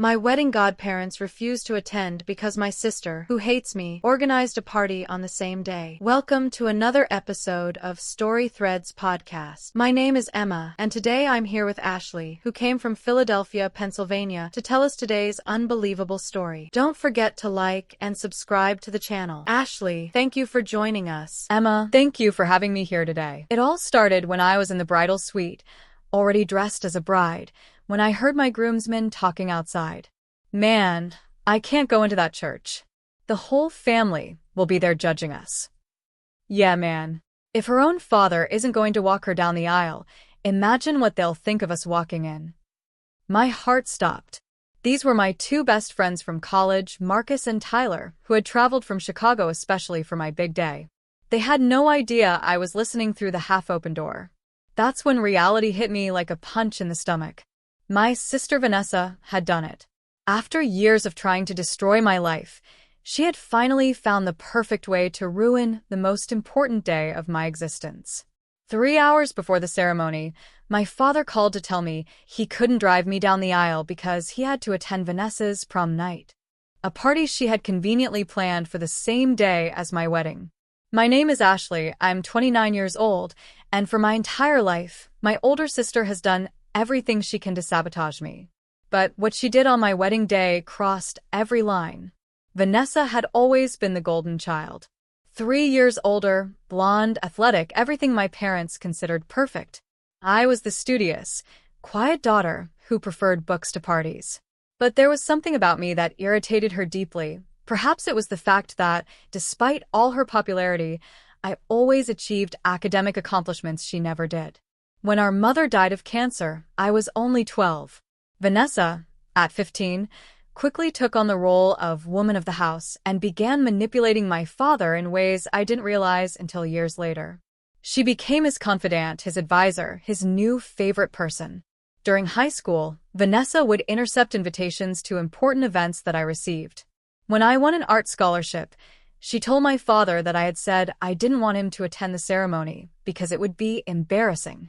My wedding godparents refused to attend because my sister, who hates me, organized a party on the same day. Welcome to another episode of Story Threads Podcast. My name is Emma, and today I'm here with Ashley, who came from Philadelphia, Pennsylvania, to tell us today's unbelievable story. Don't forget to like and subscribe to the channel. Ashley, thank you for joining us. Emma, thank you for having me here today. It all started when I was in the bridal suite, already dressed as a bride, when I heard my groomsmen talking outside. Man, I can't go into that church. The whole family will be there judging us. Yeah, man. If her own father isn't going to walk her down the aisle, imagine what they'll think of us walking in. My heart stopped. These were my two best friends from college, Marcus and Tyler, who had traveled from Chicago especially for my big day. They had no idea I was listening through the half-open door. That's when reality hit me like a punch in the stomach. My sister Vanessa had done it. After years of trying to destroy my life, she had finally found the perfect way to ruin the most important day of my existence. 3 hours before the ceremony, my father called to tell me he couldn't drive me down the aisle because he had to attend Vanessa's prom night, a party she had conveniently planned for the same day as my wedding. My name is Ashley, I'm 29 years old, and for my entire life, my older sister has done everything she can to sabotage me. But what she did on my wedding day crossed every line. Vanessa had always been the golden child. 3 years older, blonde, athletic, everything my parents considered perfect. I was the studious, quiet daughter who preferred books to parties. But there was something about me that irritated her deeply. Perhaps it was the fact that, despite all her popularity, I always achieved academic accomplishments she never did. When our mother died of cancer, I was only 12. Vanessa, at 15, quickly took on the role of woman of the house and began manipulating my father in ways I didn't realize until years later. She became his confidant, his advisor, his new favorite person. During high school, Vanessa would intercept invitations to important events that I received. When I won an art scholarship, she told my father that I had said I didn't want him to attend the ceremony because it would be embarrassing.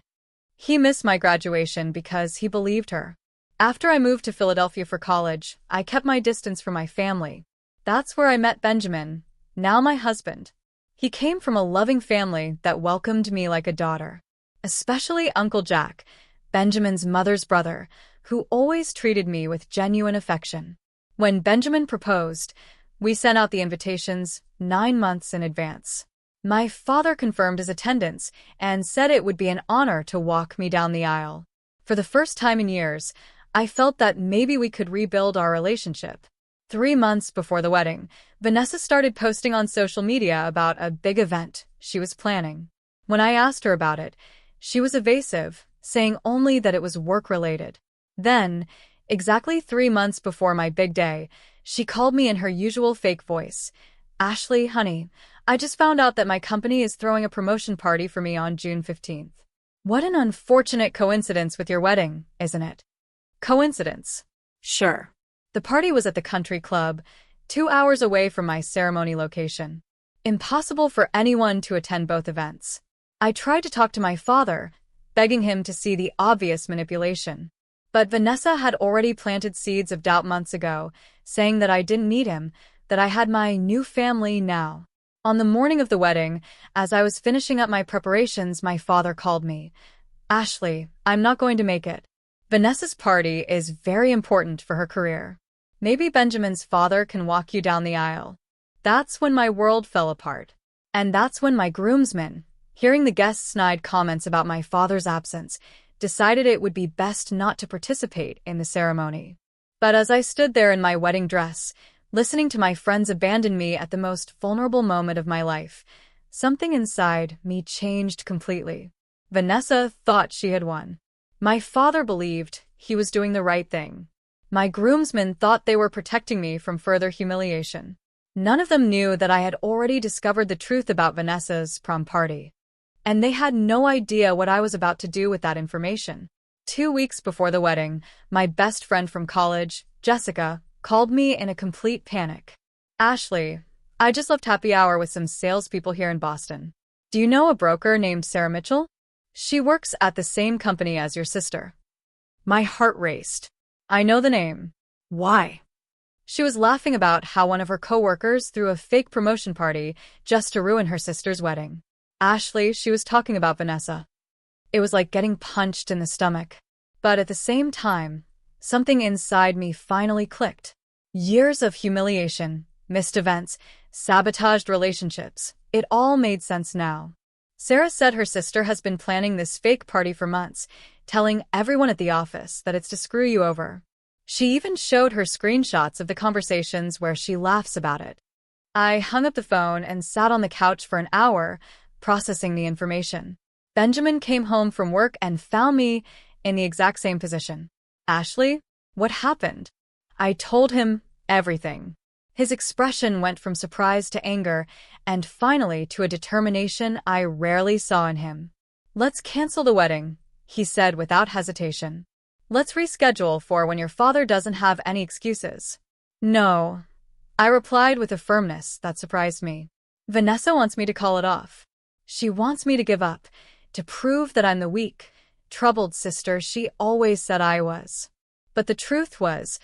He missed my graduation because he believed her. After I moved to Philadelphia for college, I kept my distance from my family. That's where I met Benjamin, now my husband. He came from a loving family that welcomed me like a daughter, especially Uncle Jack, Benjamin's mother's brother, who always treated me with genuine affection. When Benjamin proposed, we sent out the invitations 9 months in advance. My father confirmed his attendance and said it would be an honor to walk me down the aisle. For the first time in years, I felt that maybe we could rebuild our relationship. 3 months before the wedding, Vanessa started posting on social media about a big event she was planning. When I asked her about it, she was evasive, saying only that it was work-related. Then, exactly 3 months before my big day, she called me in her usual fake voice. "Ashley, honey, I just found out that my company is throwing a promotion party for me on June 15th. What an unfortunate coincidence with your wedding, isn't it?" Coincidence? Sure. The party was at the country club, 2 hours away from my ceremony location. Impossible for anyone to attend both events. I tried to talk to my father, begging him to see the obvious manipulation. But Vanessa had already planted seeds of doubt months ago, saying that I didn't need him, that I had my new family now. On the morning of the wedding, as I was finishing up my preparations, my father called me. "Ashley, I'm not going to make it. Vanessa's party is very important for her career. Maybe Benjamin's father can walk you down the aisle." That's when my world fell apart. And that's when my groomsmen, hearing the guests' snide comments about my father's absence, decided it would be best not to participate in the ceremony. But as I stood there in my wedding dress, listening to my friends abandon me at the most vulnerable moment of my life, something inside me changed completely. Vanessa thought she had won. My father believed he was doing the right thing. My groomsmen thought they were protecting me from further humiliation. None of them knew that I had already discovered the truth about Vanessa's prom party. And they had no idea what I was about to do with that information. 2 weeks before the wedding, my best friend from college, Jessica, called me in a complete panic. "Ashley, I just left happy hour with some salespeople here in Boston. Do you know a broker named Sarah Mitchell? She works at the same company as your sister." My heart raced. "I know the name. Why? She was laughing about how one of her coworkers threw a fake promotion party just to ruin her sister's wedding. Ashley, she was talking about Vanessa. It was like getting punched in the stomach. But at the same time, something inside me finally clicked. Years of humiliation, missed events, sabotaged relationships. It all made sense now. Sarah said her sister has been planning this fake party for months, telling everyone at the office that it's to screw you over. She even showed her screenshots of the conversations where she laughs about it. I hung up the phone and sat on the couch for an hour, processing the information. Benjamin came home from work and found me in the exact same position. Ashley, what happened? I told him everything. His expression went from surprise to anger, and finally to a determination I rarely saw in him. Let's cancel the wedding, he said without hesitation. Let's reschedule for when your father doesn't have any excuses. No, I replied with a firmness that surprised me. Vanessa wants me to call it off. She wants me to give up, to prove that I'm the weak, troubled sister she always said I was. But the truth was,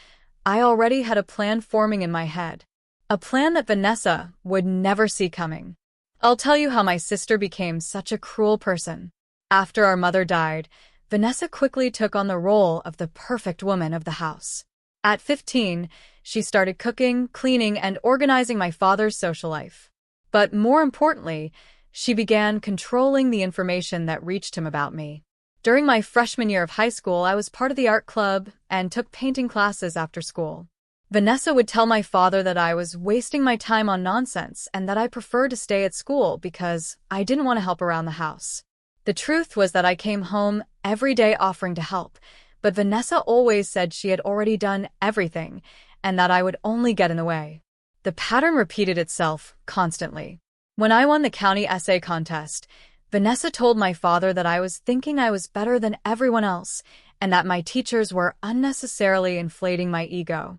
I already had a plan forming in my head. A plan that Vanessa would never see coming. I'll tell you how my sister became such a cruel person. After our mother died, Vanessa quickly took on the role of the perfect woman of the house. At 15, she started cooking, cleaning, and organizing my father's social life. But more importantly, she began controlling the information that reached him about me. During my freshman year of high school, I was part of the art club and took painting classes after school. Vanessa would tell my father that I was wasting my time on nonsense and that I preferred to stay at school because I didn't want to help around the house. The truth was that I came home every day offering to help, but Vanessa always said she had already done everything and that I would only get in the way. The pattern repeated itself constantly. When I won the county essay contest, Vanessa told my father that I was thinking I was better than everyone else and that my teachers were unnecessarily inflating my ego.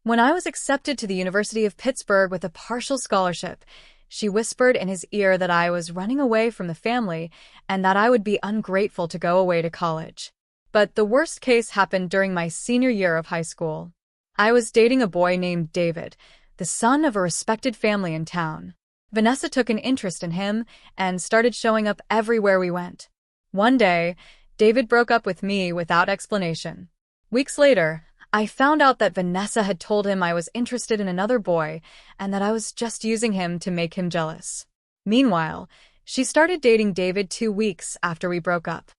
When I was accepted to the University of Pittsburgh with a partial scholarship, she whispered in his ear that I was running away from the family and that I would be ungrateful to go away to college. But the worst case happened during my senior year of high school. I was dating a boy named David, the son of a respected family in town. Vanessa took an interest in him and started showing up everywhere we went. One day, David broke up with me without explanation. Weeks later, I found out that Vanessa had told him I was interested in another boy and that I was just using him to make him jealous. Meanwhile, she started dating David 2 weeks after we broke up.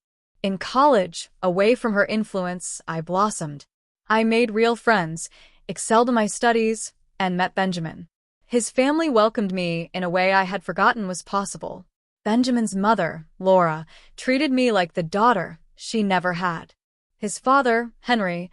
In college, away from her influence, I blossomed. I made real friends, excelled in my studies, and met Benjamin. His family welcomed me in a way I had forgotten was possible. Benjamin's mother, Laura, treated me like the daughter she never had. His father, Henry,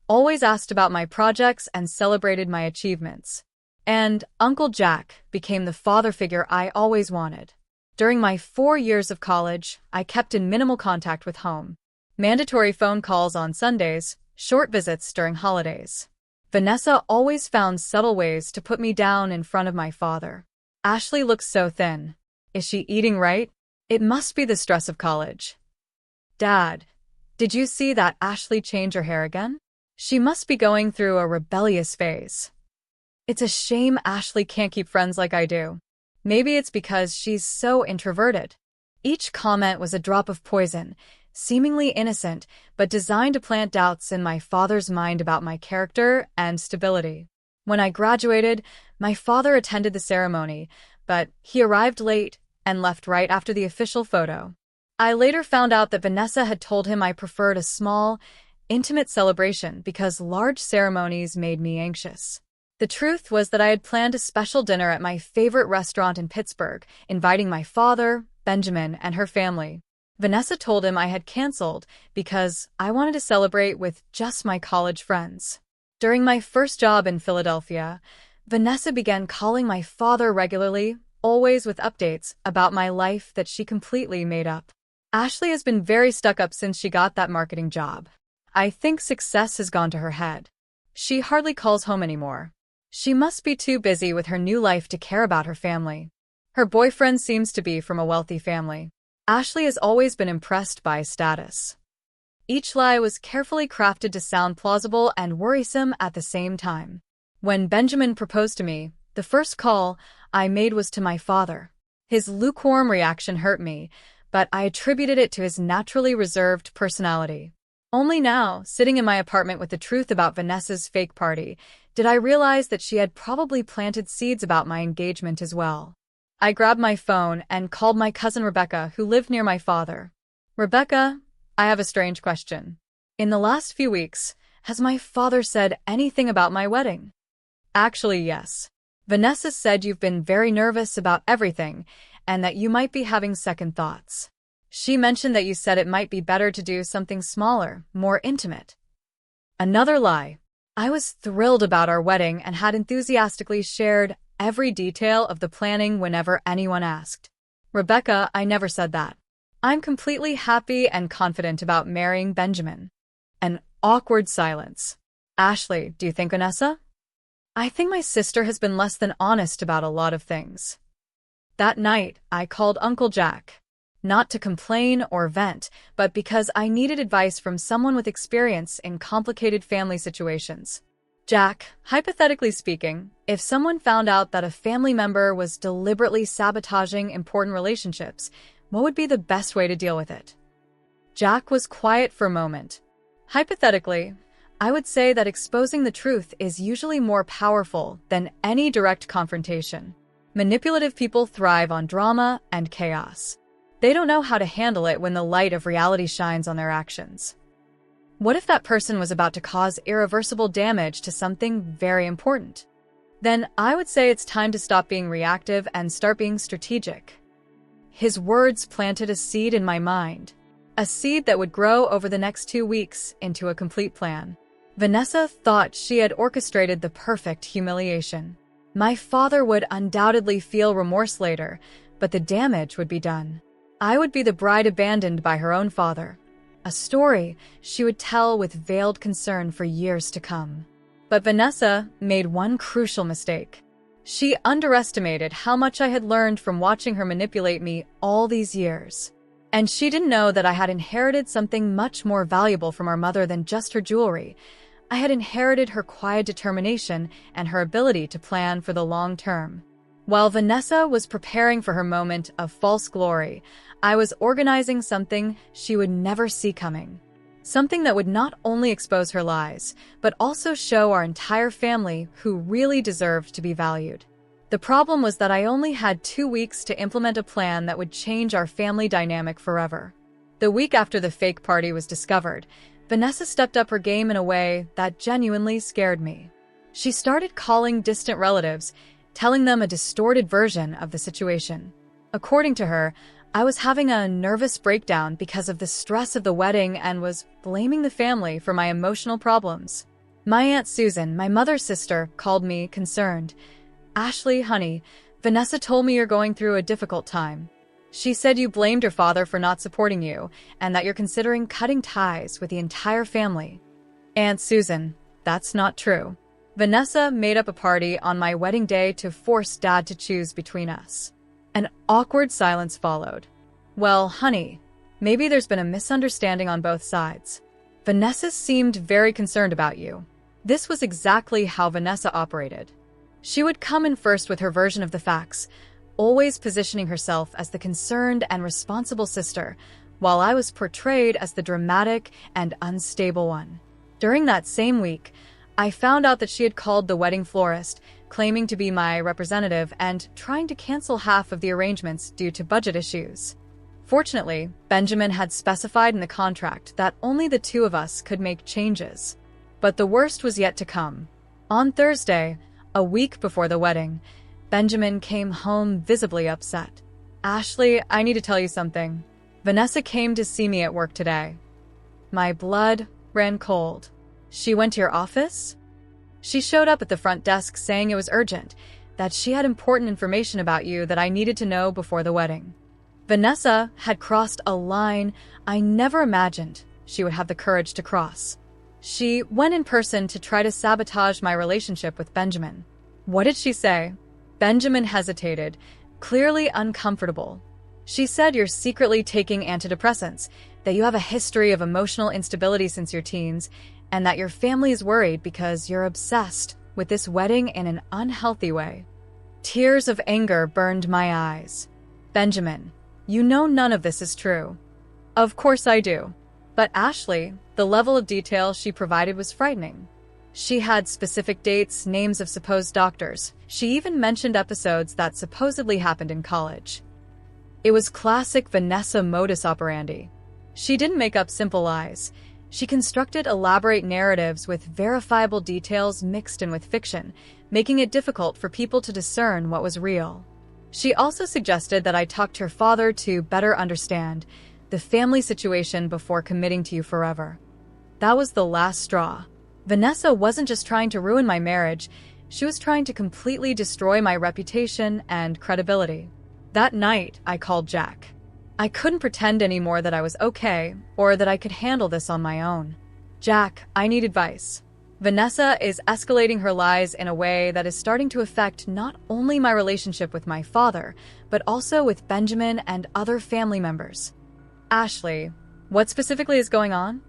always asked about my projects and celebrated my achievements. And Uncle Jack became the father figure I always wanted. During my 4 years of college, I kept in minimal contact with home. Mandatory phone calls on Sundays, short visits during holidays. Vanessa always found subtle ways to put me down in front of my father. Ashley looks so thin. Is she eating right? It must be the stress of college. Dad, did you see that Ashley change her hair again? She must be going through a rebellious phase. It's a shame Ashley can't keep friends like I do. Maybe it's because she's so introverted. Each comment was a drop of poison, seemingly innocent, but designed to plant doubts in my father's mind about my character and stability. When I graduated, my father attended the ceremony, but he arrived late and left right after the official photo. I later found out that Vanessa had told him I preferred a small, intimate celebration because large ceremonies made me anxious. The truth was that I had planned a special dinner at my favorite restaurant in Pittsburgh, inviting my father, Benjamin, and her family. Vanessa told him I had canceled because I wanted to celebrate with just my college friends. During my first job in Philadelphia, Vanessa began calling my father regularly, always with updates about my life that she completely made up. Ashley has been very stuck up since she got that marketing job. I think success has gone to her head. She hardly calls home anymore. She must be too busy with her new life to care about her family. Her boyfriend seems to be from a wealthy family. Ashley has always been impressed by his status. Each lie was carefully crafted to sound plausible and worrisome at the same time. When Benjamin proposed to me, the first call I made was to my father. His lukewarm reaction hurt me, but I attributed it to his naturally reserved personality. Only now, sitting in my apartment with the truth about Vanessa's fake party, did I realize that she had probably planted seeds about my engagement as well. I grabbed my phone and called my cousin Rebecca, who lived near my father. Rebecca, I have a strange question. In the last few weeks, has my father said anything about my wedding? Actually, yes. Vanessa said you've been very nervous about everything and that you might be having second thoughts. She mentioned that you said it might be better to do something smaller, more intimate. Another lie. I was thrilled about our wedding and had enthusiastically shared every detail of the planning whenever anyone asked. Rebecca, I never said that. I'm completely happy and confident about marrying Benjamin. An awkward silence. Ashley, do you think Vanessa? I think my sister has been less than honest about a lot of things. That night, I called Uncle Jack. Not to complain or vent, but because I needed advice from someone with experience in complicated family situations. Jack, hypothetically speaking, if someone found out that a family member was deliberately sabotaging important relationships, what would be the best way to deal with it? Jack was quiet for a moment. Hypothetically, I would say that exposing the truth is usually more powerful than any direct confrontation. Manipulative people thrive on drama and chaos. They don't know how to handle it when the light of reality shines on their actions. What if that person was about to cause irreversible damage to something very important? Then I would say it's time to stop being reactive and start being strategic. His words planted a seed in my mind, a seed that would grow over the next 2 weeks into a complete plan. Vanessa thought she had orchestrated the perfect humiliation. My father would undoubtedly feel remorse later, but the damage would be done. I would be the bride abandoned by her own father, a story she would tell with veiled concern for years to come. But Vanessa made one crucial mistake. She underestimated how much I had learned from watching her manipulate me all these years. And she didn't know that I had inherited something much more valuable from our mother than just her jewelry. I had inherited her quiet determination and her ability to plan for the long term. While Vanessa was preparing for her moment of false glory, I was organizing something she would never see coming. Something that would not only expose her lies, but also show our entire family who really deserved to be valued. The problem was that I only had 2 weeks to implement a plan that would change our family dynamic forever. The week after the fake party was discovered, Vanessa stepped up her game in a way that genuinely scared me. She started calling distant relatives, telling them a distorted version of the situation. According to her, I was having a nervous breakdown because of the stress of the wedding and was blaming the family for my emotional problems. My Aunt Susan, my mother's sister, called me concerned. Ashley, honey, Vanessa told me you're going through a difficult time. She said you blamed your father for not supporting you and that you're considering cutting ties with the entire family. Aunt Susan, that's not true. Vanessa made up a party on my wedding day to force Dad to choose between us. An awkward silence followed. Well, honey, maybe there's been a misunderstanding on both sides. Vanessa seemed very concerned about you. This was exactly how Vanessa operated. She would come in first with her version of the facts, always positioning herself as the concerned and responsible sister, while I was portrayed as the dramatic and unstable one. During that same week, I found out that she had called the wedding florist, claiming to be my representative and trying to cancel half of the arrangements due to budget issues. Fortunately, Benjamin had specified in the contract that only the 2 of us could make changes. But the worst was yet to come. On Thursday, a week before the wedding, Benjamin came home visibly upset. Ashley, I need to tell you something. Vanessa came to see me at work today. My blood ran cold. She went to your office? She showed up at the front desk saying it was urgent, that she had important information about you that I needed to know before the wedding. Vanessa had crossed a line I never imagined she would have the courage to cross. She went in person to try to sabotage my relationship with Benjamin. What did she say? Benjamin hesitated, clearly uncomfortable. She said you're secretly taking antidepressants, that you have a history of emotional instability since your teens, and that your family is worried because you're obsessed with this wedding in an unhealthy way. Tears of anger burned my eyes. Benjamin, you know none of this is true. Of course I do. But Ashley, the level of detail she provided was frightening. She had specific dates, names of supposed doctors. She even mentioned episodes that supposedly happened in college. It was classic Vanessa modus operandi. She didn't make up simple lies. She constructed elaborate narratives with verifiable details mixed in with fiction, making it difficult for people to discern what was real. She also suggested that I talk to her father to better understand the family situation before committing to you forever. That was the last straw. Vanessa wasn't just trying to ruin my marriage, she was trying to completely destroy my reputation and credibility. That night, I called Jack. I couldn't pretend anymore that I was okay or that I could handle this on my own. Jack, I need advice. Vanessa is escalating her lies in a way that is starting to affect not only my relationship with my father, but also with Benjamin and other family members. Ashley, what specifically is going on?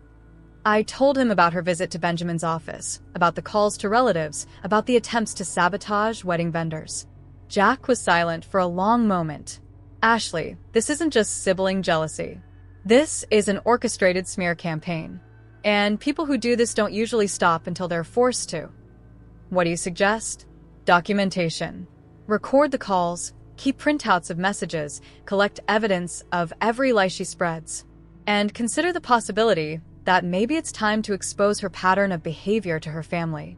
I told him about her visit to Benjamin's office, about the calls to relatives, about the attempts to sabotage wedding vendors. Jack was silent for a long moment. Ashley, this isn't just sibling jealousy. This is an orchestrated smear campaign. And people who do this don't usually stop until they're forced to. What do you suggest? Documentation. Record the calls, keep printouts of messages, collect evidence of every lie she spreads. And consider the possibility that maybe it's time to expose her pattern of behavior to her family.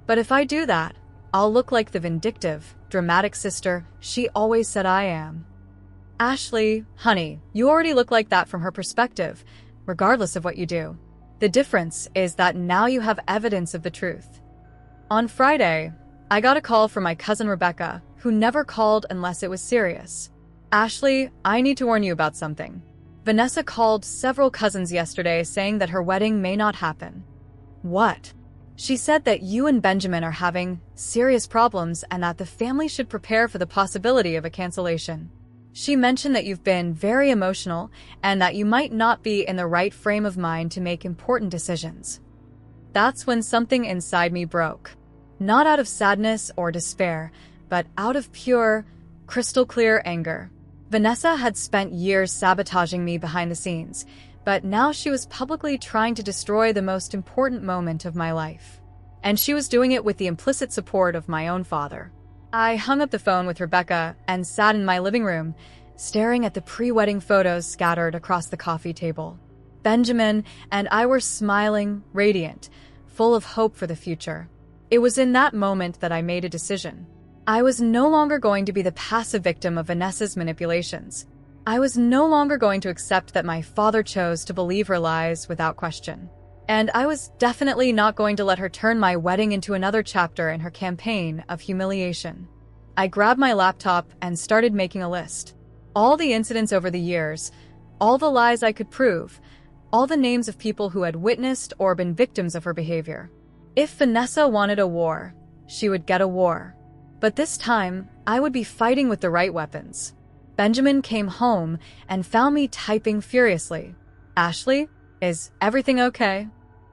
But if I do that, I'll look like the vindictive, dramatic sister she always said I am. Ashley, honey, you already look like that from her perspective, regardless of what you do. The difference is that now you have evidence of the truth. On Friday, I got a call from my cousin Rebecca, who never called unless it was serious. Ashley, I need to warn you about something. Vanessa called several cousins yesterday saying that her wedding may not happen. What? She said that you and Benjamin are having serious problems and that the family should prepare for the possibility of a cancellation. She mentioned that you've been very emotional and that you might not be in the right frame of mind to make important decisions. That's when something inside me broke. Not out of sadness or despair, but out of pure, crystal clear anger. Vanessa had spent years sabotaging me behind the scenes, but now she was publicly trying to destroy the most important moment of my life. And she was doing it with the implicit support of my own father. I hung up the phone with Rebecca and sat in my living room, staring at the pre-wedding photos scattered across the coffee table. Benjamin and I were smiling, radiant, full of hope for the future. It was in that moment that I made a decision. I was no longer going to be the passive victim of Vanessa's manipulations. I was no longer going to accept that my father chose to believe her lies without question. And I was definitely not going to let her turn my wedding into another chapter in her campaign of humiliation. I grabbed my laptop and started making a list. All the incidents over the years, all the lies I could prove, all the names of people who had witnessed or been victims of her behavior. If Vanessa wanted a war, she would get a war. But this time, I would be fighting with the right weapons. Benjamin came home and found me typing furiously. Ashley, is everything okay?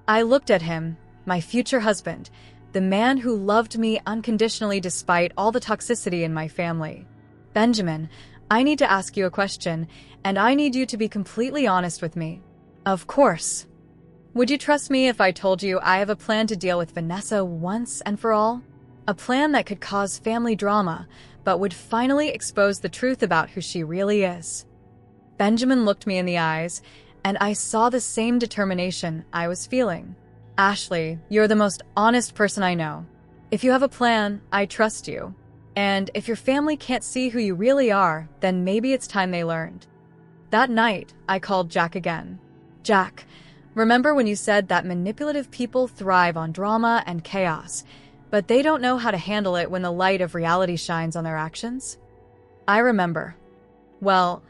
I looked at him, my future husband, the man who loved me unconditionally despite all the toxicity in my family. Benjamin, I need to ask you a question, and I need you to be completely honest with me. Of course. Would you trust me if I told you I have a plan to deal with Vanessa once and for all? A plan that could cause family drama, but would finally expose the truth about who she really is. Benjamin looked me in the eyes, and I saw the same determination I was feeling. Ashley, you're the most honest person I know. If you have a plan, I trust you. And if your family can't see who you really are, then maybe it's time they learned. That night, I called Jack again. Jack, remember when you said that manipulative people thrive on drama and chaos, but they don't know how to handle it when the light of reality shines on their actions? I remember. Well,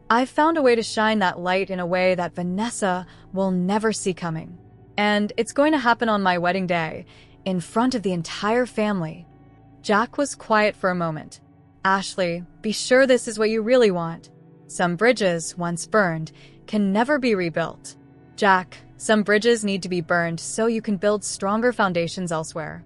I've found a way to shine that light in a way that Vanessa will never see coming. And it's going to happen on my wedding day, in front of the entire family. Jack was quiet for a moment. Ashley, be sure this is what you really want. Some bridges, once burned, can never be rebuilt. Jack, some bridges need to be burned so you can build stronger foundations elsewhere.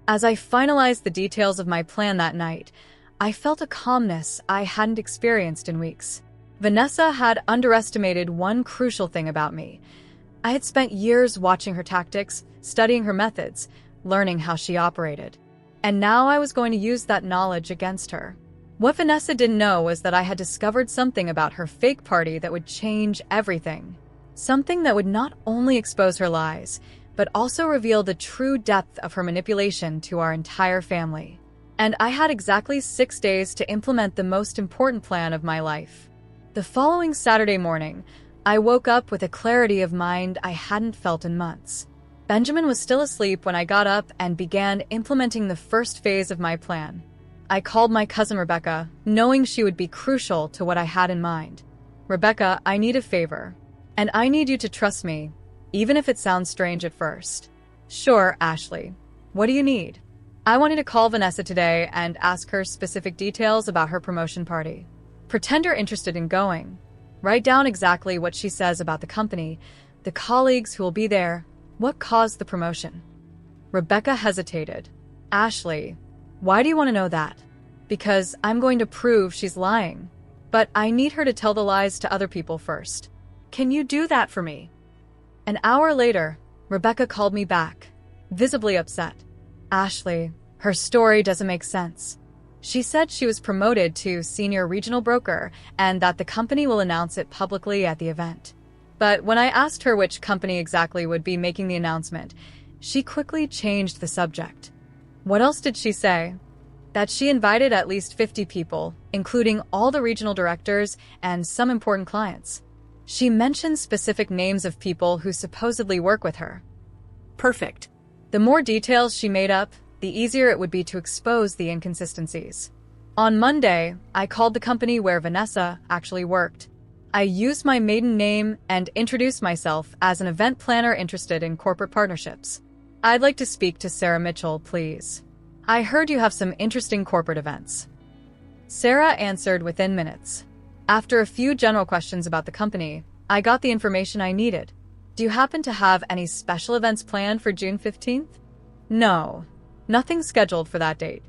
As I finalized the details of my plan that night, I felt a calmness I hadn't experienced in weeks. Vanessa had underestimated one crucial thing about me. I had spent years watching her tactics, studying her methods, learning how she operated. And now I was going to use that knowledge against her. What Vanessa didn't know was that I had discovered something about her fake party that would change everything. Something that would not only expose her lies, but also reveal the true depth of her manipulation to our entire family. And I had exactly 6 days to implement the most important plan of my life. The following Saturday morning, I woke up with a clarity of mind I hadn't felt in months. Benjamin was still asleep when I got up and began implementing the first phase of my plan. I called my cousin Rebecca, knowing she would be crucial to what I had in mind. Rebecca, I need a favor, and I need you to trust me, even if it sounds strange at first. Sure, Ashley. What do you need? I wanted to call Vanessa today and ask her specific details about her promotion party. Pretend you're interested in going. Write down exactly what she says about the company, the colleagues who will be there, what caused the promotion. Rebecca hesitated. Ashley, why do you want to know that? Because I'm going to prove she's lying. But I need her to tell the lies to other people first. Can you do that for me? An hour later, Rebecca called me back, visibly upset. Ashley, her story doesn't make sense. She said she was promoted to senior regional broker and that the company will announce it publicly at the event. But when I asked her which company exactly would be making the announcement, she quickly changed the subject. What else did she say? That she invited at least 50 people, including all the regional directors and some important clients. She mentioned specific names of people who supposedly work with her. Perfect. The more details she made up, the easier it would be to expose the inconsistencies. On Monday, I called the company where Vanessa actually worked. I used my maiden name and introduced myself as an event planner interested in corporate partnerships. I'd like to speak to Sarah Mitchell, please. I heard you have some interesting corporate events. Sarah answered within minutes. After a few general questions about the company, I got the information I needed. Do you happen to have any special events planned for June 15th? No, nothing scheduled for that date.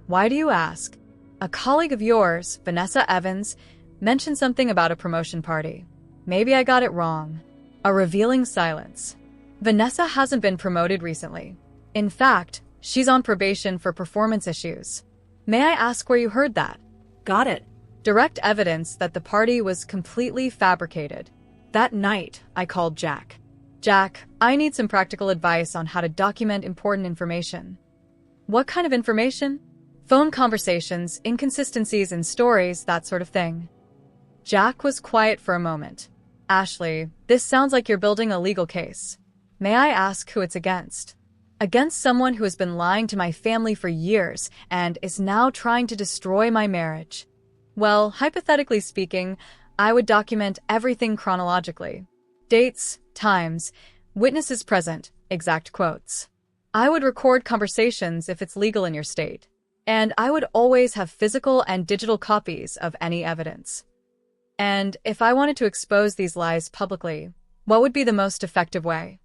Why do you ask? A colleague of yours, Vanessa Evans, mentioned something about a promotion party. Maybe I got it wrong. A revealing silence. Vanessa hasn't been promoted recently. In fact, she's on probation for performance issues. May I ask where you heard that? Got it. Direct evidence that the party was completely fabricated. That night, I called Jack. Jack, I need some practical advice on how to document important information. What kind of information? Phone conversations, inconsistencies in stories, that sort of thing. Jack was quiet for a moment. Ashley, this sounds like you're building a legal case. May I ask who it's against? Against someone who has been lying to my family for years and is now trying to destroy my marriage. Well, hypothetically speaking, I would document everything chronologically. Dates, times, witnesses present, exact quotes. I would record conversations if it's legal in your state. And I would always have physical and digital copies of any evidence. And if I wanted to expose these lies publicly, what would be the most effective way?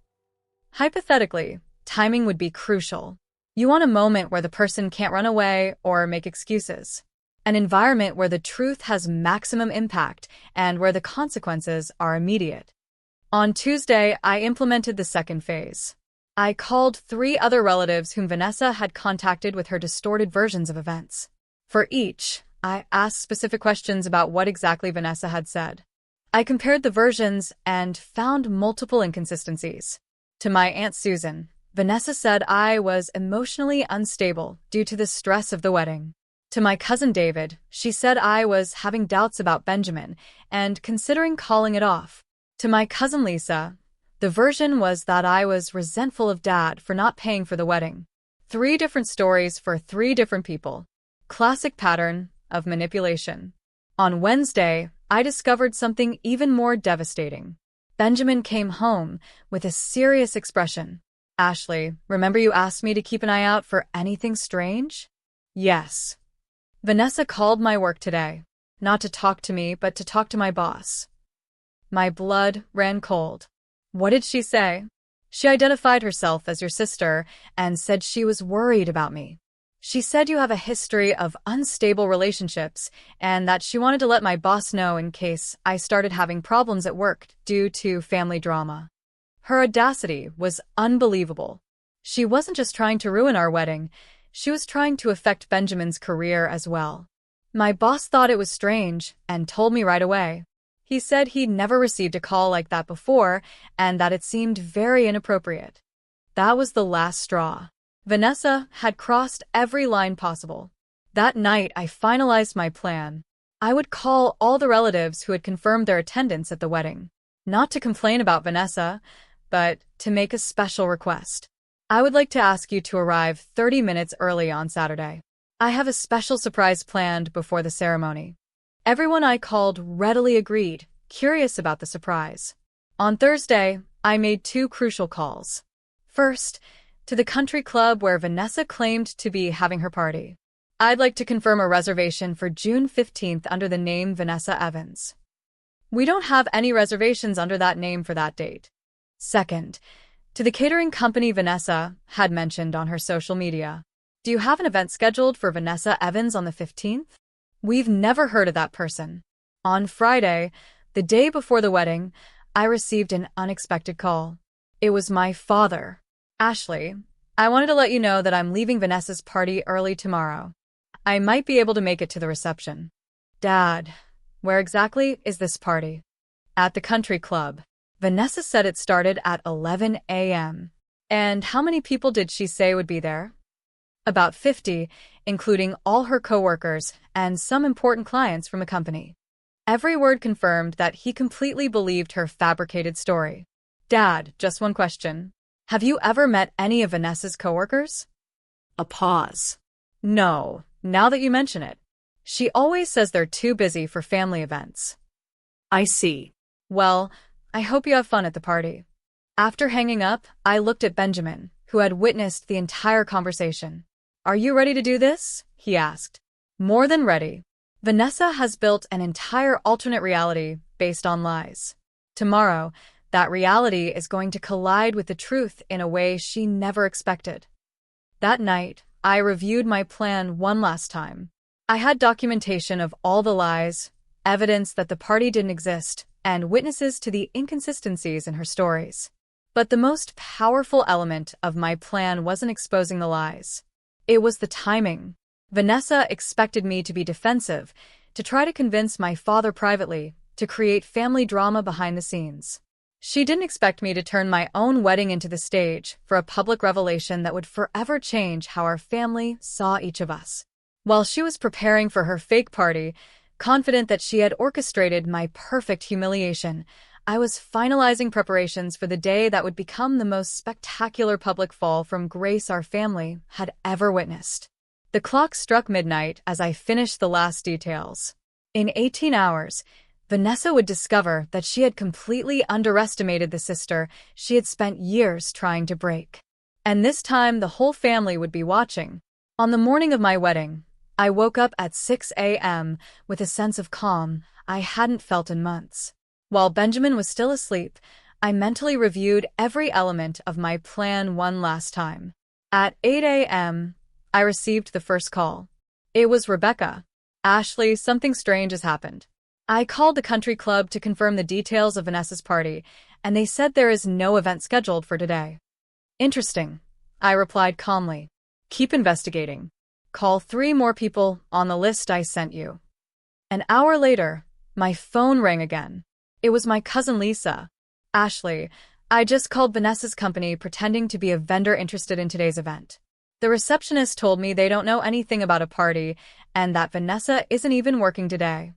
Hypothetically, timing would be crucial. You want a moment where the person can't run away or make excuses. An environment where the truth has maximum impact and where the consequences are immediate. On Tuesday, I implemented the second phase. I called 3 other relatives whom Vanessa had contacted with her distorted versions of events. For each, I asked specific questions about what exactly Vanessa had said. I compared the versions and found multiple inconsistencies. To my Aunt Susan, Vanessa said I was emotionally unstable due to the stress of the wedding. To my cousin David, she said I was having doubts about Benjamin and considering calling it off. To my cousin Lisa, the version was that I was resentful of Dad for not paying for the wedding. 3 different stories for 3 different people. Classic pattern of manipulation. On Wednesday, I discovered something even more devastating. Benjamin came home with a serious expression. Ashley, remember you asked me to keep an eye out for anything strange? Yes. Vanessa called my work today. not to talk to me, but to talk to my boss. My blood ran cold. What did she say? She identified herself as your sister and said she was worried about me. She said you have a history of unstable relationships and that she wanted to let my boss know in case I started having problems at work due to family drama. Her audacity was unbelievable. She wasn't just trying to ruin our wedding, she was trying to affect Benjamin's career as well. My boss thought it was strange and told me right away. He said he'd never received a call like that before and that it seemed very inappropriate. That was the last straw. Vanessa had crossed every line possible. That night, I finalized my plan. I would call all the relatives who had confirmed their attendance at the wedding. Not to complain about Vanessa, but to make a special request. I would like to ask you to arrive 30 minutes early on Saturday. I have a special surprise planned before the ceremony. Everyone I called readily agreed, curious about the surprise. On Thursday, I made 2 crucial calls. First, to the country club where Vanessa claimed to be having her party. I'd like to confirm a reservation for June 15th under the name Vanessa Evans. We don't have any reservations under that name for that date. Second, to the catering company Vanessa had mentioned on her social media. Do you have an event scheduled for Vanessa Evans on the 15th? We've never heard of that person. On Friday, the day before the wedding, I received an unexpected call. It was my father. Ashley, I wanted to let you know that I'm leaving Vanessa's party early tomorrow. I might be able to make it to the reception. Dad, where exactly is this party? At the country club. Vanessa said it started at 11 a.m. And how many people did she say would be there? About 50, including all her coworkers and some important clients from the company. Every word confirmed that he completely believed her fabricated story. Dad, just one question. Have you ever met any of Vanessa's coworkers? A pause. No, now that you mention it. She always says they're too busy for family events. I see. Well, I hope you have fun at the party. After hanging up, I looked at Benjamin, who had witnessed the entire conversation. Are you ready to do this? He asked. More than ready. Vanessa has built an entire alternate reality based on lies. Tomorrow, that reality is going to collide with the truth in a way she never expected. That night, I reviewed my plan one last time. I had documentation of all the lies, evidence that the party didn't exist, and witnesses to the inconsistencies in her stories. But the most powerful element of my plan wasn't exposing the lies. It was the timing. Vanessa expected me to be defensive, to try to convince my father privately, to create family drama behind the scenes. She didn't expect me to turn my own wedding into the stage for a public revelation that would forever change how our family saw each of us. While she was preparing for her fake party, confident that she had orchestrated my perfect humiliation, I was finalizing preparations for the day that would become the most spectacular public fall from grace our family had ever witnessed. The clock struck midnight as I finished the last details. In 18 hours, Vanessa would discover that she had completely underestimated the sister she had spent years trying to break. And this time, the whole family would be watching. On the morning of my wedding, I woke up at 6 a.m. with a sense of calm I hadn't felt in months. While Benjamin was still asleep, I mentally reviewed every element of my plan one last time. At 8 a.m., I received the first call. It was Rebecca. Ashley, something strange has happened. I called the country club to confirm the details of Vanessa's party, and they said there is no event scheduled for today. Interesting, I replied calmly. Keep investigating. Call 3 more people on the list I sent you. An hour later, my phone rang again. It was my cousin Lisa. Ashley, I just called Vanessa's company pretending to be a vendor interested in today's event. The receptionist told me they don't know anything about a party and that Vanessa isn't even working today.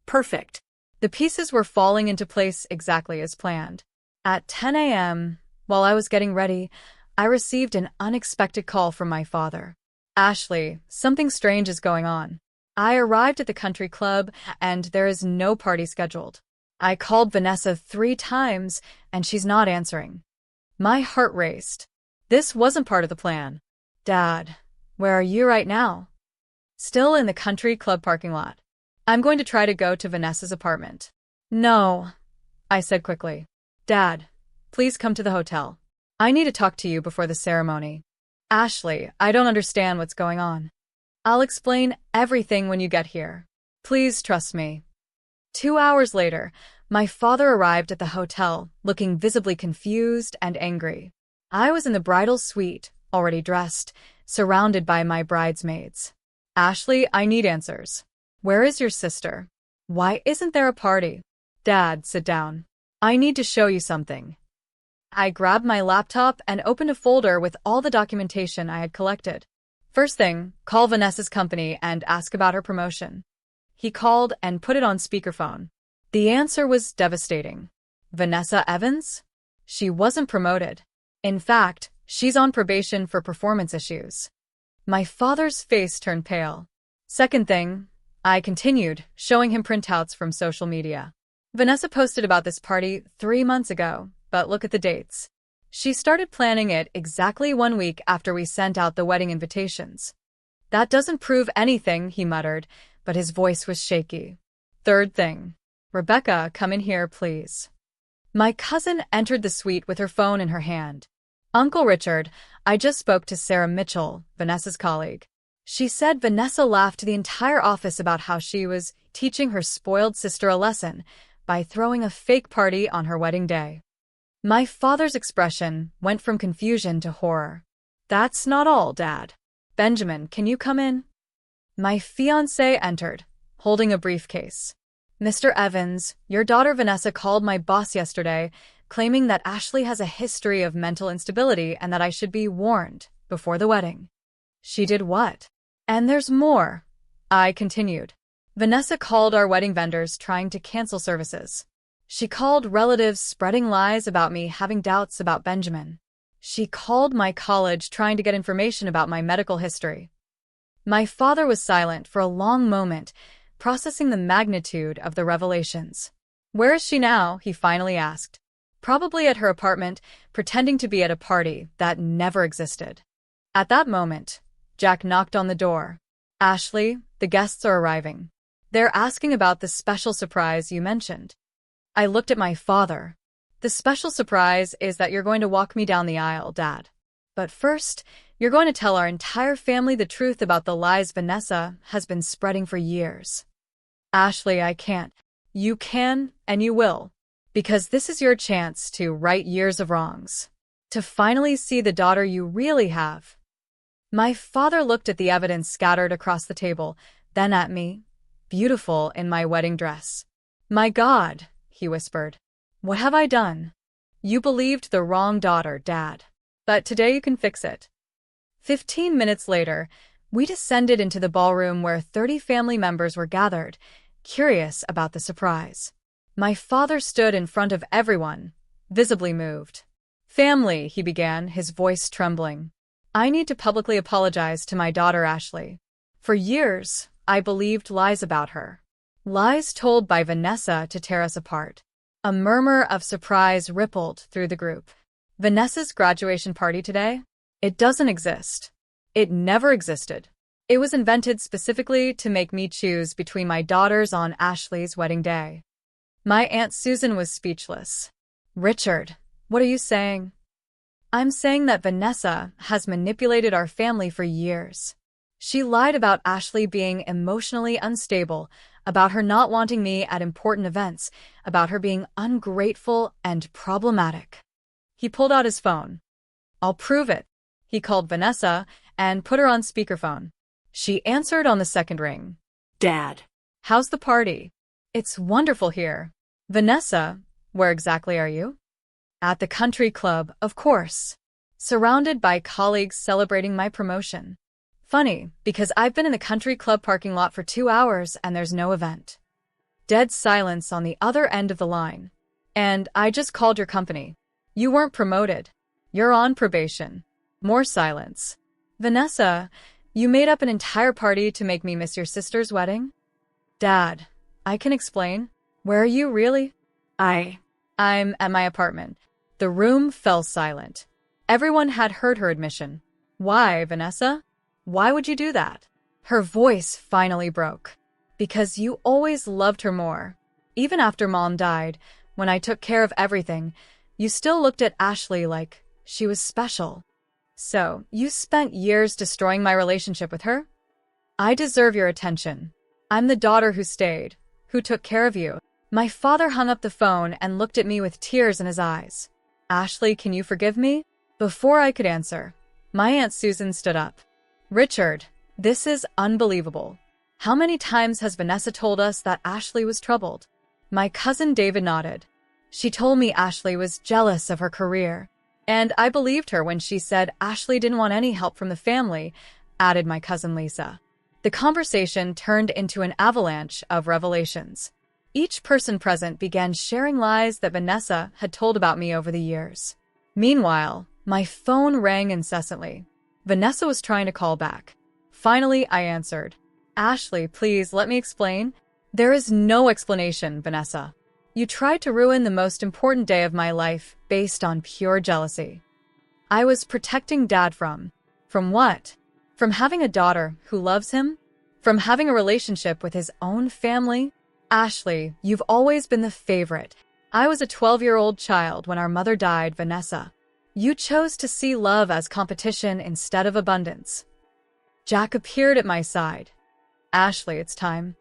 Perfect. The pieces were falling into place exactly as planned. At 10 a.m., while I was getting ready, I received an unexpected call from my father. Ashley, something strange is going on. I arrived at the country club and there is no party scheduled. I called Vanessa 3 times and she's not answering. My heart raced. This wasn't part of the plan. Dad, where are you right now? Still in the country club parking lot. I'm going to try to go to Vanessa's apartment. No, I said quickly. Dad, please come to the hotel. I need to talk to you before the ceremony. Ashley, I don't understand what's going on. I'll explain everything when you get here. Please trust me. 2 hours later, my father arrived at the hotel, looking visibly confused and angry. I was in the bridal suite, already dressed, surrounded by my bridesmaids. Ashley, I need answers. Where is your sister? Why isn't there a party? Dad, sit down. I need to show you something. I grabbed my laptop and opened a folder with all the documentation I had collected. First thing, call Vanessa's company and ask about her promotion. He called and put it on speakerphone. The answer was devastating. Vanessa Evans? She wasn't promoted. In fact, she's on probation for performance issues. My father's face turned pale. Second thing, I continued, showing him printouts from social media. Vanessa posted about this party 3 months ago, but look at the dates. She started planning it exactly 1 week after we sent out the wedding invitations. That doesn't prove anything, he muttered, but his voice was shaky. Third thing, Rebecca, come in here, please. My cousin entered the suite with her phone in her hand. Uncle Richard, I just spoke to Sarah Mitchell, Vanessa's colleague. She said Vanessa laughed to the entire office about how she was teaching her spoiled sister a lesson by throwing a fake party on her wedding day. My father's expression went from confusion to horror. That's not all, Dad. Benjamin, can you come in? My fiancé entered, holding a briefcase. Mr. Evans, your daughter Vanessa called my boss yesterday, claiming that Ashley has a history of mental instability and that I should be warned before the wedding. She did what? And there's more, I continued. Vanessa called our wedding vendors trying to cancel services. She called relatives spreading lies about me having doubts about Benjamin. She called my college trying to get information about my medical history. My father was silent for a long moment, processing the magnitude of the revelations. Where is she now? He finally asked. Probably at her apartment, pretending to be at a party that never existed. At that moment, Jack knocked on the door. Ashley, the guests are arriving. They're asking about the special surprise you mentioned. I looked at my father. The special surprise is that you're going to walk me down the aisle, Dad. But first, you're going to tell our entire family the truth about the lies Vanessa has been spreading for years. Ashley, I can't. You can, and you will. Because this is your chance to right years of wrongs. To finally see the daughter you really have. My father looked at the evidence scattered across the table, then at me, beautiful in my wedding dress. My God, he whispered. What have I done? You believed the wrong daughter, Dad. But today you can fix it. 15 minutes later, we descended into the ballroom where 30 family members were gathered, curious about the surprise. My father stood in front of everyone, visibly moved. Family, he began, his voice trembling. I need to publicly apologize to my daughter Ashley. For years, I believed lies about her. Lies told by Vanessa to tear us apart. A murmur of surprise rippled through the group. Vanessa's graduation party today? It doesn't exist. It never existed. It was invented specifically to make me choose between my daughters on Ashley's wedding day. My Aunt Susan was speechless. Richard, what are you saying? I'm saying that Vanessa has manipulated our family for years. She lied about Ashley being emotionally unstable, about her not wanting me at important events, about her being ungrateful and problematic. He pulled out his phone. I'll prove it. He called Vanessa and put her on speakerphone. She answered on the second ring. Dad. How's the party? It's wonderful here. Vanessa, where exactly are you? At the country club, of course. Surrounded by colleagues celebrating my promotion. Funny, because I've been in the country club parking lot for 2 hours and there's no event. Dead silence on the other end of the line. And I just called your company. You weren't promoted. You're on probation. More silence. Vanessa, you made up an entire party to make me miss your sister's wedding? Dad, I can explain. Where are you really? I'm at my apartment. The room fell silent. Everyone had heard her admission. Why, Vanessa? Why would you do that? Her voice finally broke. Because you always loved her more. Even after Mom died, when I took care of everything, you still looked at Ashley like she was special. So, you spent years destroying my relationship with her? I deserve your attention. I'm the daughter who stayed, who took care of you. My father hung up the phone and looked at me with tears in his eyes. Ashley, can you forgive me? Before I could answer, my Aunt Susan stood up. Richard, this is unbelievable. How many times has Vanessa told us that Ashley was troubled? My cousin David nodded. She told me Ashley was jealous of her career. And I believed her when she said Ashley didn't want any help from the family, added my cousin Lisa. The conversation turned into an avalanche of revelations. Each person present began sharing lies that Vanessa had told about me over the years. Meanwhile, my phone rang incessantly. Vanessa was trying to call back. Finally, I answered. Ashley, please let me explain. There is no explanation, Vanessa. You tried to ruin the most important day of my life based on pure jealousy. I was protecting Dad from what? From having a daughter who loves him? From having a relationship with his own family? Ashley, you've always been the favorite. I was a 12-year-old child when our mother died, Vanessa. You chose to see love as competition instead of abundance. Jack appeared at my side. Ashley, it's time.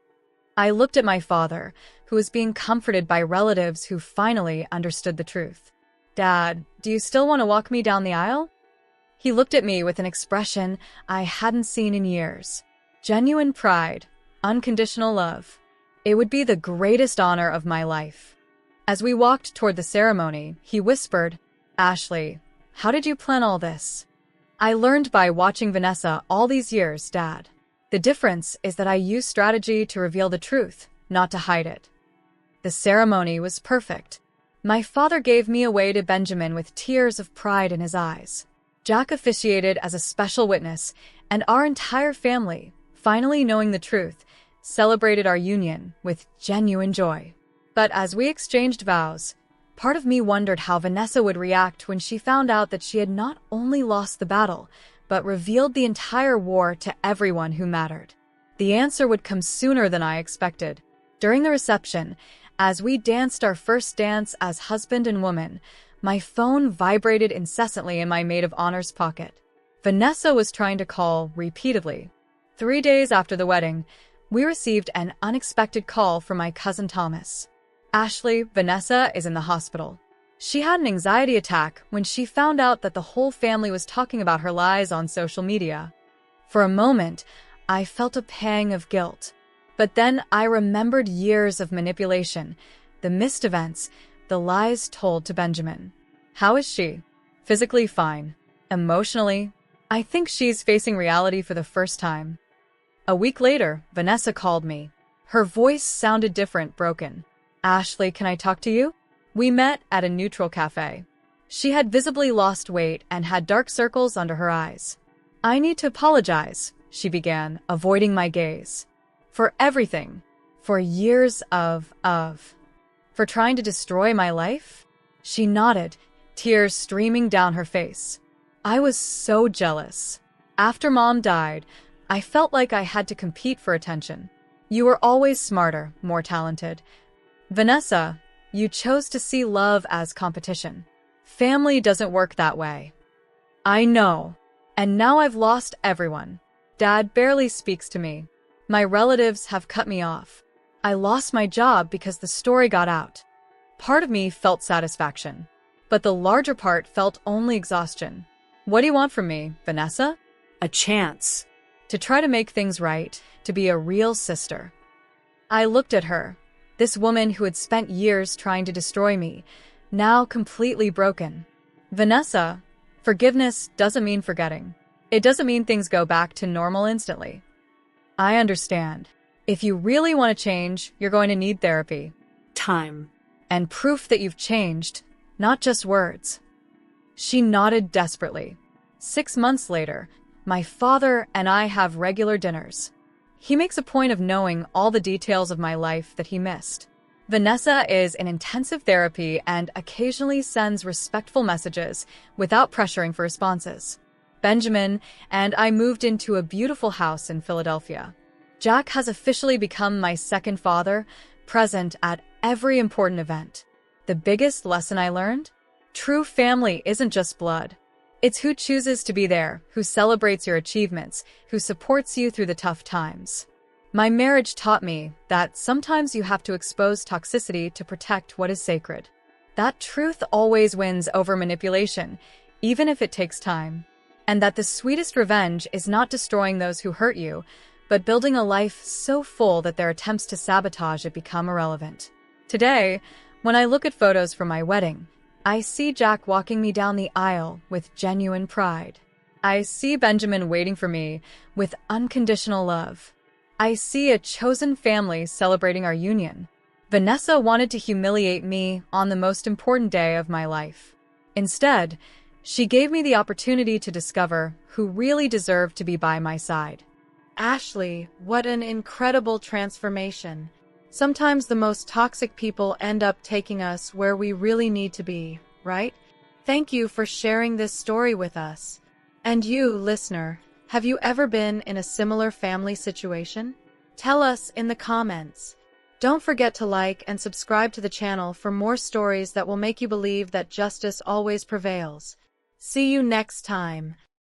I looked at my father, who was being comforted by relatives who finally understood the truth. Dad, do you still want to walk me down the aisle? He looked at me with an expression I hadn't seen in years. Genuine pride, unconditional love. It would be the greatest honor of my life. As we walked toward the ceremony, he whispered, Ashley, how did you plan all this? I learned by watching Vanessa all these years, Dad. The difference is that I used strategy to reveal the truth, not to hide it. The ceremony was perfect. My father gave me away to Benjamin with tears of pride in his eyes. Jack officiated as a special witness, and our entire family, finally knowing the truth, celebrated our union with genuine joy. But as we exchanged vows, part of me wondered how Vanessa would react when she found out that she had not only lost the battle, but revealed the entire war to everyone who mattered. The answer would come sooner than I expected. During the reception, as we danced our first dance as husband and woman, my phone vibrated incessantly in my maid of honor's pocket. Vanessa was trying to call repeatedly. 3 days after the wedding, we received an unexpected call from my cousin Thomas. Ashley, Vanessa is in the hospital. She had an anxiety attack when she found out that the whole family was talking about her lies on social media. For a moment, I felt a pang of guilt. But then I remembered years of manipulation, the missed events, the lies told to Benjamin. How is she? Physically fine. Emotionally, I think she's facing reality for the first time. A week later, Vanessa called me. Her voice sounded different, broken. Ashley, can I talk to you? We met at a neutral cafe. She had visibly lost weight and had dark circles under her eyes. I need to apologize, she began, avoiding my gaze. For everything. For years For trying to destroy my life? She nodded, tears streaming down her face. I was so jealous. After Mom died, I felt like I had to compete for attention. You were always smarter, more talented. Vanessa, you chose to see love as competition. Family doesn't work that way. I know. And now I've lost everyone. Dad barely speaks to me. My relatives have cut me off. I lost my job because the story got out. Part of me felt satisfaction, but the larger part felt only exhaustion. What do you want from me, Vanessa? A chance. To try to make things right, to be a real sister. I looked at her, this woman who had spent years trying to destroy me, now completely broken. Vanessa, forgiveness doesn't mean forgetting. It doesn't mean things go back to normal instantly. I understand. If you really want to change, you're going to need therapy. Time. And proof that you've changed, not just words. She nodded desperately. 6 months later, my father and I have regular dinners. He makes a point of knowing all the details of my life that he missed. Vanessa is in intensive therapy and occasionally sends respectful messages without pressuring for responses. Benjamin and I moved into a beautiful house in Philadelphia. Jack has officially become my second father, present at every important event. The biggest lesson I learned? True family isn't just blood. It's who chooses to be there, who celebrates your achievements, who supports you through the tough times. My marriage taught me that sometimes you have to expose toxicity to protect what is sacred. That truth always wins over manipulation, even if it takes time. And that the sweetest revenge is not destroying those who hurt you, but building a life so full that their attempts to sabotage it become irrelevant. Today, when I look at photos from my wedding, I see Jack walking me down the aisle with genuine pride. I see Benjamin waiting for me with unconditional love. I see a chosen family celebrating our union. Vanessa wanted to humiliate me on the most important day of my life. Instead, she gave me the opportunity to discover who really deserved to be by my side. Ashley, what an incredible transformation. Sometimes the most toxic people end up taking us where we really need to be, right? Thank you for sharing this story with us. And you, listener, have you ever been in a similar family situation? Tell us in the comments. Don't forget to like and subscribe to the channel for more stories that will make you believe that justice always prevails. See you next time.